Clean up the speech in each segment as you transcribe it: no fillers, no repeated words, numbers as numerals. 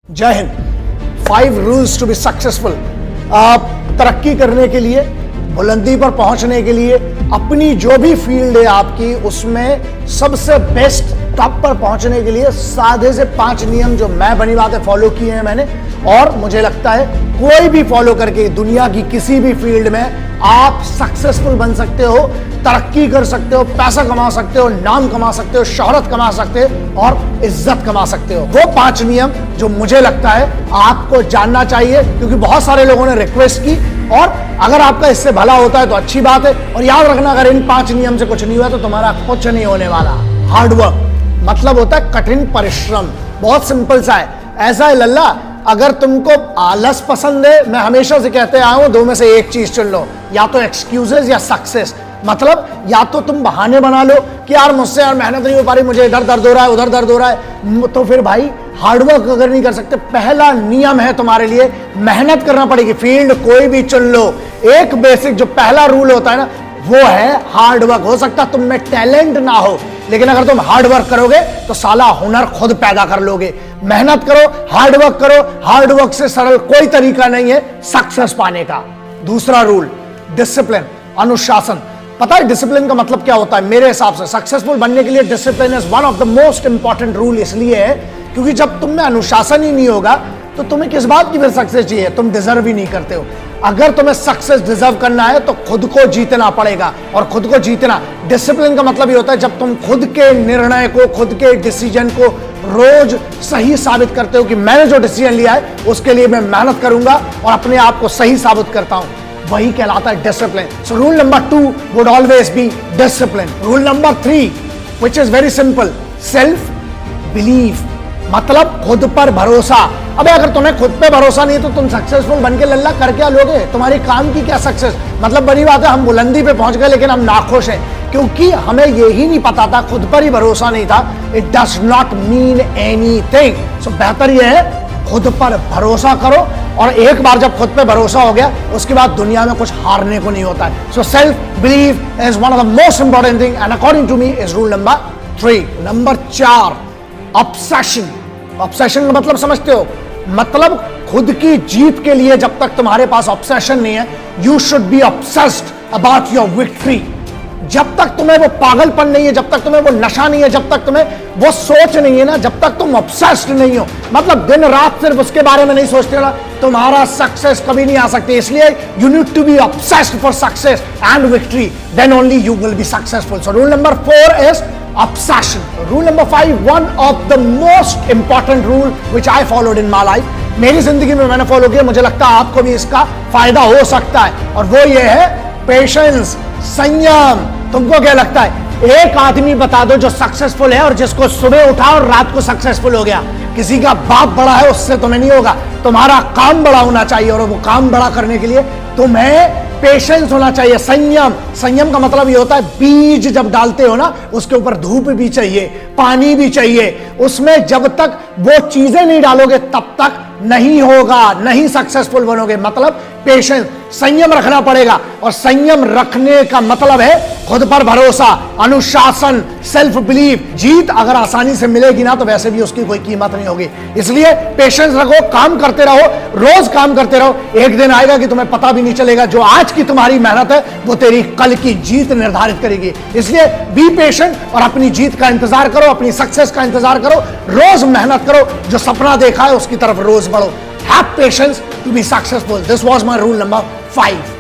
जय Hind. 5 rules to be successful. आप तरक्की करने के लिए, बुलंदी पर पहुंचने के लिए, अपनी जो भी फील्ड है आपकी, उसमें सबसे बेस्ट टॉप पर पहुंचने के लिए साधे से 5 नियम जो मैं बनी बातें फॉलो किए हैं मैंने, और मुझे लगता है कोई भी फॉलो करके दुनिया की किसी भी फील्ड में आप सक्सेसफुल बन सकते हो, तरक्की कर सकते हो, पैसा कमा सकते हो, नाम कमा सकते हो, शोहरत कमा सकते हो और इज्जत कमा सकते हो। वो 5 नियम जो मुझे लगता है आपको जानना चाहिए, क्योंकि बहुत सारे लोगों ने रिक्वेस्ट की, और अगर आपका इससे भला होता है तो अच्छी बात है। और याद रखना, अगर इन 5 नियम से कुछ नहीं हुआ तो तुम्हारा कुछ नहीं होने वाला। हार्डवर्क मतलब होता है कठिन परिश्रम। बहुत सिंपल सा है, ऐसा है लल्ला, अगर तुमको आलस पसंद है, मैं हमेशा से कहते आया हूं, 2 में से एक चीज चुन लो, या तो एक्सक्यूजेस या सक्सेस। मतलब या तो तुम बहाने बना लो कि यार मुझसे यार मेहनत नहीं हो पा रही, मुझे इधर दर्द हो रहा है, उधर दर्द हो रहा है, तो फिर भाई हार्डवर्क अगर नहीं कर सकते, पहला नियम है तुम्हारे लिए, मेहनत करना पड़ेगी। फील्ड कोई भी चुन लो, एक बेसिक जो पहला रूल होता है ना, वो है हार्डवर्क। हो सकता है तुम में टैलेंट ना हो, लेकिन अगर तुम हार्डवर्क करोगे तो साला हुनर खुद पैदा कर लोगे। मेहनत करो, हार्डवर्क करो, हार्डवर्क से सरल कोई तरीका नहीं है सक्सेस पाने का। दूसरा रूल, डिसिप्लिन, अनुशासन। पता है डिसिप्लिन का मतलब क्या होता है? मेरे हिसाब से सक्सेसफुल बनने के लिए discipline is one of the most important rule. इसलिए है क्योंकि जब तुम में अनुशासन ही नहीं होगा तो तुम्हें किस बात की फिर सक्सेस चाहिए? तुम डिजर्व ही नहीं करते हो। अगर तुम्हें सक्सेस डिजर्व करना है तो खुद को जीतना पड़ेगा, और खुद को जीतना, डिसिप्लिन का मतलब ये होता है जब तुम खुद के निर्णय को, खुद के डिसीजन को रोज सही साबित करते हो कि मैंने जो डिसीजन लिया है उसके लिए मैं मेहनत करूंगा और अपने आप को सही साबित करता हूं, वही कहलाता है discipline. So rule number 2 would always be discipline. Rule number 3 which is very simple, self believe, मतलब खुद पर भरोसा। अबे अगर तुम्हें खुद पे भरोसा नहीं है तो तुम सक्सेसफुल बन के लल्ला कर क्या लोगे? तुम्हारी काम की क्या सक्सेस? मतलब बड़ी बात है, हम बुलंदी पे पहुंच गए लेकिन हम नाखुश हैं क्योंकि हमें यही नहीं पता था, खुद पर ही भरोसा नहीं था। It does not mean anything. So बेहतर यह है खुद पर भरोसा करो, और एक बार जब खुद पे भरोसा हो गया उसके बाद दुनिया में कुछ हारने को नहीं होता है। So self believe is one of the most important thing and according to me is rule number 3। Number 4, obsession. Obsession का मतलब समझते हो? मतलब खुद की जीत के लिए जब तक तुम्हारे पास ऑब्सेशन नहीं है, you should be obsessed about your victory. जब तक तुम्हें वो पागलपन नहीं है, जब तक तुम्हें वो नशा नहीं है, जब तक तुम्हें वो सोच नहीं है ना, जब तक तुम ऑब्सेस्ड नहीं हो, मतलब दिन रात सिर्फ उसके बारे में नहीं सोचते ना, तुम्हारा सक्सेस कभी नहीं आ सकती। इसलिए you need to be obsessed for success and victory, then only you will be successful. So rule number 4 is obsession. Rule number 5, one of the most important rule which I followed in my life. मेरी जिंदगी में मैंने follow किया, मुझे लगता है आपको भी इसका फायदा हो सकता है, और वो ये है पेशेंस, संयम। तुमको क्या लगता है? एक आदमी बता दो जो सक्सेसफुल है और जिसको सुबह उठा और रात को सक्सेसफुल हो गया। किसी का बाप बड़ा है उससे तुम्हें नहीं होगा, तुम्हारा काम बड़ा होना चाहिए, और वो काम बड़ा करने के लिए तुम्हें पेशेंस होना चाहिए, संयम। संयम का मतलब ये होता है बीज जब डालते हो ना, उसके ऊपर धूप भी चाहिए, पानी भी चाहिए, उसमें जब तक वो चीजें नहीं डालोगे तब तक नहीं होगा, नहीं सक्सेसफुल बनोगे। मतलब पेशेंस, संयम रखना पड़ेगा, और संयम रखने का मतलब है खुद पर भरोसा, अनुशासन, सेल्फ बिलीव। जीत अगर आसानी से मिलेगी ना तो वैसे भी उसकी कोई कीमत नहीं होगी। इसलिए पेशेंस रखो, काम करते रहो, रोज काम करते रहो। एक दिन आएगा कि तुम्हें पता भी नहीं चलेगा, जो आज की तुम्हारी मेहनत है वो तेरी कल की जीत निर्धारित करेगी। इसलिए बी पेशेंट और अपनी जीत का इंतजार करो, अपनी सक्सेस का इंतजार करो, रोज मेहनत करो, जो सपना देखा है उसकी तरफ रोज बढ़ो। Have patience to be successful. This was my rule number 5.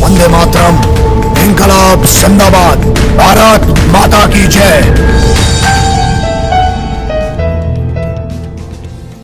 Vande Mataram, इनकलाब जिंदाबाद, भारत माता की जय।